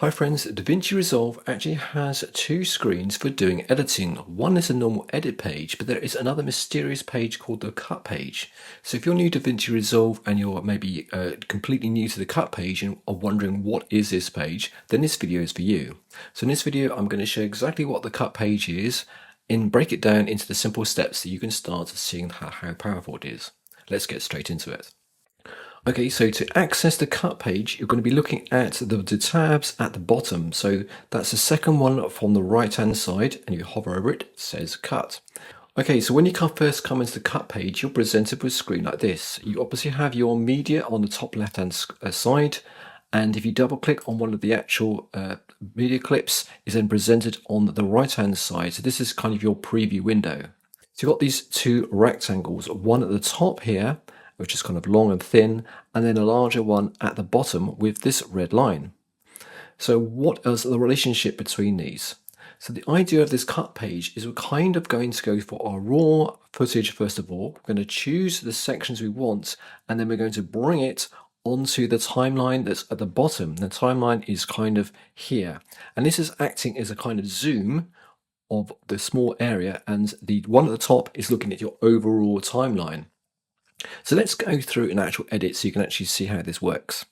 Hi friends, Davinci Resolve actually has two screens for doing editing. One is a normal edit page, but there is another mysterious page called the cut page. So if you're new to Davinci Resolve and you're maybe completely new to the cut page and are wondering what is this page, then this video is for you. So in this video I'm going to show exactly what the cut page is and break it down into the simple steps so you can start seeing how powerful it is. Let's get straight into it. Okay, so to access the cut page, you're going to be looking at the tabs at the bottom. So that's the second one from the right hand side, and you hover over it, it says cut. Okay, so when you first come into the cut page, you're presented with a screen like this. You obviously have your media on the top left hand side, and if you double click on one of the actual media clips, it's then presented on the right hand side. So this is kind of your preview window. So you've got these two rectangles, one at the top here, which is kind of long and thin, and then a larger one at the bottom with this red line. So what is the relationship between these? So the idea of this cut page is we're kind of going to go for our raw footage first of all. We're going to choose the sections we want, and then we're going to bring it onto the timeline that's at the bottom. The timeline is kind of here, and this is acting as a kind of zoom of the small area, and the one at the top is looking at your overall timeline. So let's go through an actual edit so you can actually see how this works.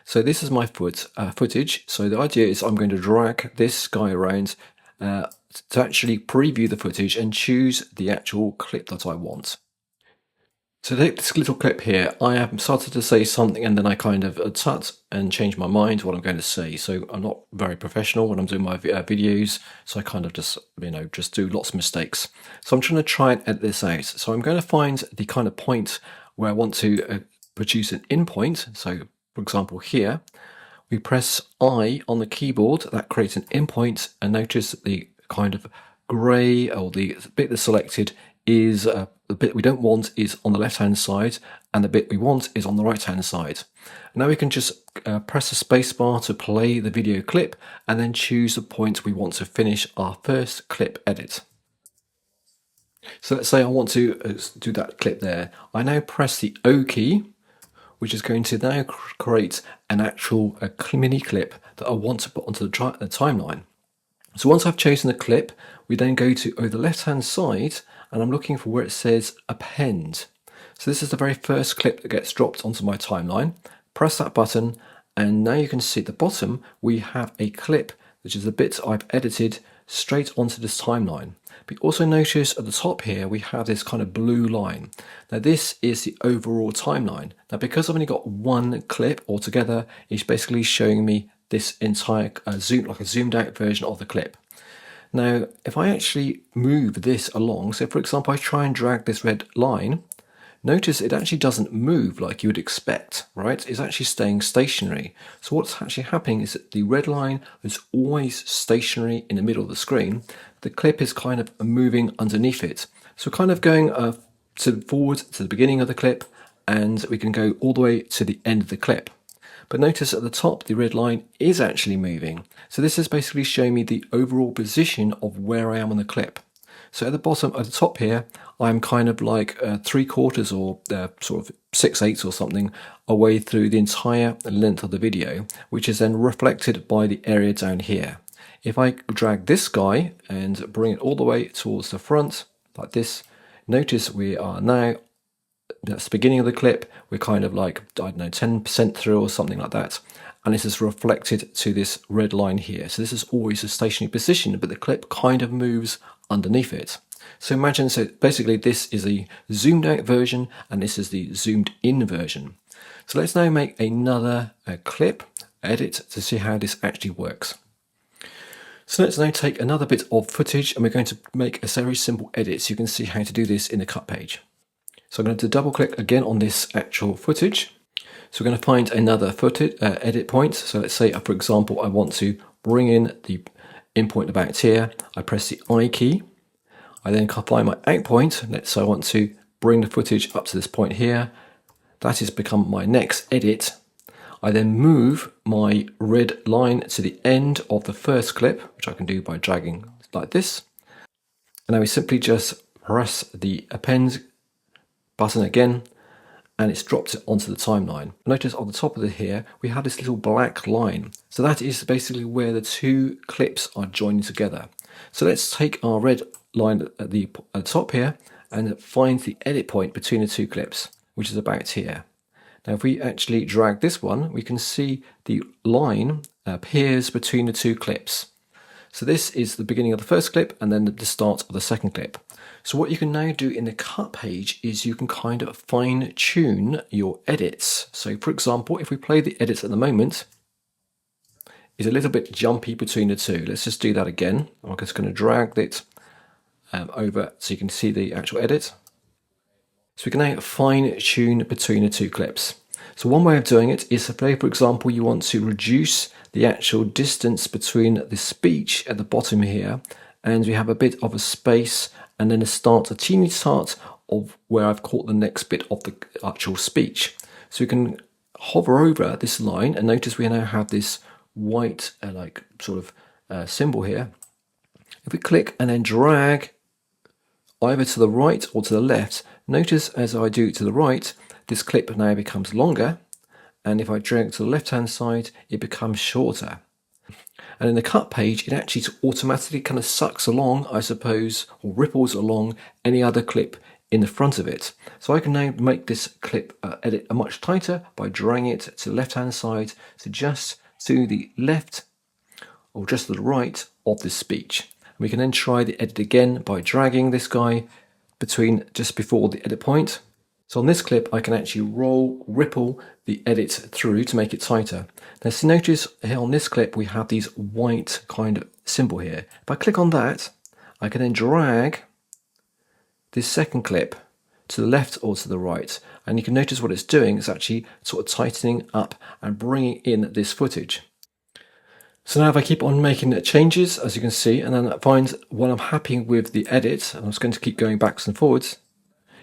So this is my footage. So the idea is I'm going to drag this guy around to actually preview the footage and choose the actual clip that I want. So take this little clip here, I have started to say something and then I kind of tut and change my mind what I'm going to say. So I'm not very professional when I'm doing my videos, so I kind of just do lots of mistakes. So I'm trying to try and edit this out. So I'm going to find the kind of point where I want to produce an in point. So for example here, we press I on the keyboard, that creates an in point, and notice that the kind of grey, or the bit that's selected, is the bit we don't want is on the left hand side, and the bit we want is on the right hand side. Now we can just press the space bar to play the video clip and then choose the point we want to finish our first clip edit. So let's say I want to do that clip there. I now press the O key, which is going to now create an actual mini clip that I want to put onto the timeline. So once I've chosen the clip, we then go to the left hand side, and I'm looking for where it says append. So this is the very first clip that gets dropped onto my timeline. Press that button, and now you can see at the bottom we have a clip, which is the bit I've edited straight onto this timeline. But also notice at the top here we have this kind of blue line. Now this is the overall timeline. Now because I've only got one clip altogether, it's basically showing me this entire zoomed out version of the clip. Now, if I actually move this along, so for example, I try and drag this red line, notice it actually doesn't move like you would expect, right? It's actually staying stationary. So what's actually happening is that the red line is always stationary in the middle of the screen. The clip is kind of moving underneath it. So kind of going forward to the beginning of the clip, and we can go all the way to the end of the clip. But notice at the top, the red line is actually moving. So this is basically showing me the overall position of where I am on the clip. So at the bottom, at the top here, I'm kind of like 3/4 or sort of 6/8 or something away through the entire length of the video, which is then reflected by the area down here. If I drag this guy and bring it all the way towards the front, like this, notice we are now, that's the beginning of the clip, we're kind of like, I don't know, 10% through or something like that, and this is reflected to this red line here. So this is always a stationary position, but the clip kind of moves underneath it. So imagine, so basically this is a zoomed out version and this is the zoomed in version. So let's now make another clip edit to see how this actually works. So let's now take another bit of footage and we're going to make a very simple edit so you can see how to do this in the cut page. So I'm going to double click again on this actual footage. So we're going to find another edit point. So let's say, for example, I want to bring in the in point about here. I press the I key. I then find my out point. Let's say I want to bring the footage up to this point here. That has become my next edit. I then move my red line to the end of the first clip, which I can do by dragging like this. And now we simply just press the append button again, and it's dropped it onto the timeline. Notice on the top of it here, we have this little black line. So that is basically where the two clips are joining together. So let's take our red line at the top here and find the edit point between the two clips, which is about here. Now if we actually drag this one, we can see the line appears between the two clips. So this is the beginning of the first clip and then the start of the second clip. So what you can now do in the cut page is you can kind of fine tune your edits. So for example, if we play the edits at the moment, it's a little bit jumpy between the two. Let's just do that again. I'm just going to drag it over so you can see the actual edit. So we can now fine tune between the two clips. So one way of doing it is, say for example, you want to reduce the actual distance between the speech at the bottom here, and we have a bit of a space and then a teeny start of where I've caught the next bit of the actual speech. So we can hover over this line and notice we now have this white like sort of symbol here. If we click and then drag either to the right or to the left, notice as I do to the right, this clip now becomes longer, and if I drag to the left hand side, it becomes shorter. And in the cut page, it actually automatically kind of sucks along, I suppose, or ripples along any other clip in the front of it. So I can now make this clip edit much tighter by dragging it to the left hand side, so just to the left or just to the right of this speech. We can then try the edit again by dragging this guy between just before the edit point. So on this clip, I can actually ripple the edit through to make it tighter. Now, so notice here on this clip, we have these white kind of symbol here. If I click on that, I can then drag this second clip to the left or to the right. And you can notice what it's doing. It's actually sort of tightening up and bringing in this footage. So now if I keep on making changes, as you can see, and then find when I'm happy with the edit, and I'm just going to keep going backwards and forwards,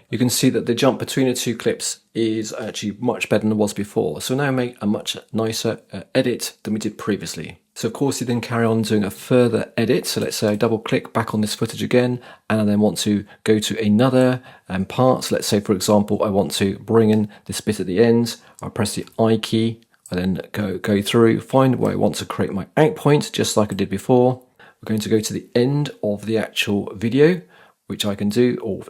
you can see that the jump between the two clips is actually much better than it was before. So now make a much nicer edit than we did previously. So of course you then carry on doing a further edit. So let's say I double click back on this footage again, and I then want to go to another part. So let's say for example, I want to bring in this bit at the end. I press the I key. I then go through, find where I want to create my out point, just like I did before. We're going to go to the end of the actual video, which I can do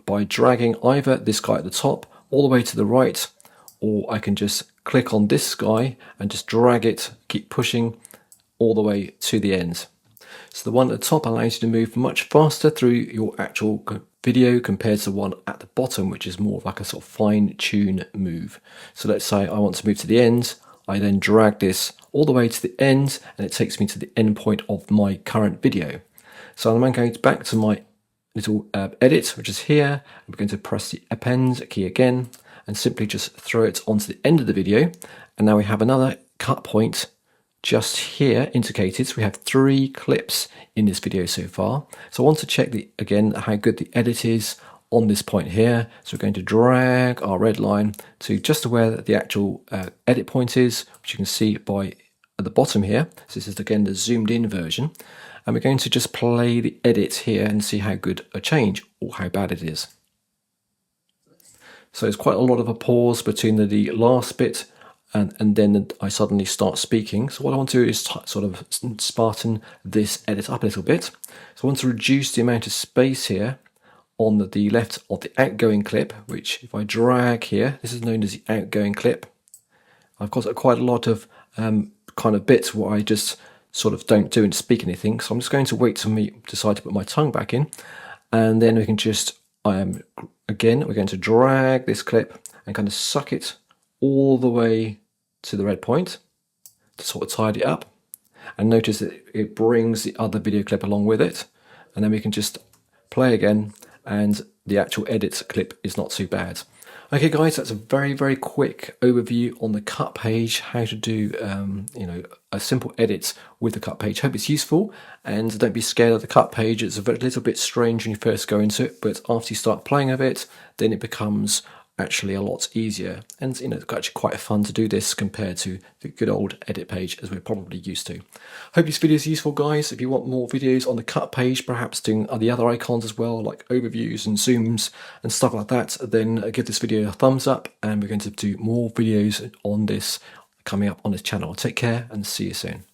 by dragging either this guy at the top all the way to the right, or I can just click on this guy and just drag it, keep pushing all the way to the end. So the one at the top allows you to move much faster through your actual video compared to the one at the bottom, which is more like a sort of fine-tune move. So let's say I want to move to the end. I then drag this all the way to the end, and it takes me to the end point of my current video. So I'm going back to my little edit, which is here. We're going to press the append key again and simply just throw it onto the end of the video. And now we have another cut point just here indicated. So we have 3 clips in this video so far. So I want to check again how good the edit is on this point here. So we're going to drag our red line to just where the actual edit point is, which you can see at the bottom here. So this is again the zoomed in version. And we're going to just play the edit here and see how good a change or how bad it is. So there's quite a lot of a pause between the last bit and then I suddenly start speaking. So what I want to do is sort of spartan this edit up a little bit. So I want to reduce the amount of space here on the left of the outgoing clip, which if I drag here, this is known as the outgoing clip. I've got quite a lot of kind of bits where I just sort of don't do and speak anything. So I'm just going to wait till me decide to put my tongue back in, and then we can just again we're going to drag this clip and kind of suck it all the way to the red point to sort of tidy it up. And notice that it brings the other video clip along with it, and then we can just play again, and the actual edit clip is not too bad. Okay guys, that's a very quick overview on the cut page, how to do a simple edit with the cut page. Hope it's useful, and don't be scared of the cut page. It's a little bit strange when you first go into it, but after you start playing with it, then it becomes actually a lot easier, and it's actually quite fun to do this compared to the good old edit page as we're probably used to. Hope this video is useful, guys. If you want more videos on the cut page, perhaps doing the other icons as well, like overviews and zooms and stuff like that, then give this video a thumbs up, and we're going to do more videos on this coming up on this channel. Take care and see you soon.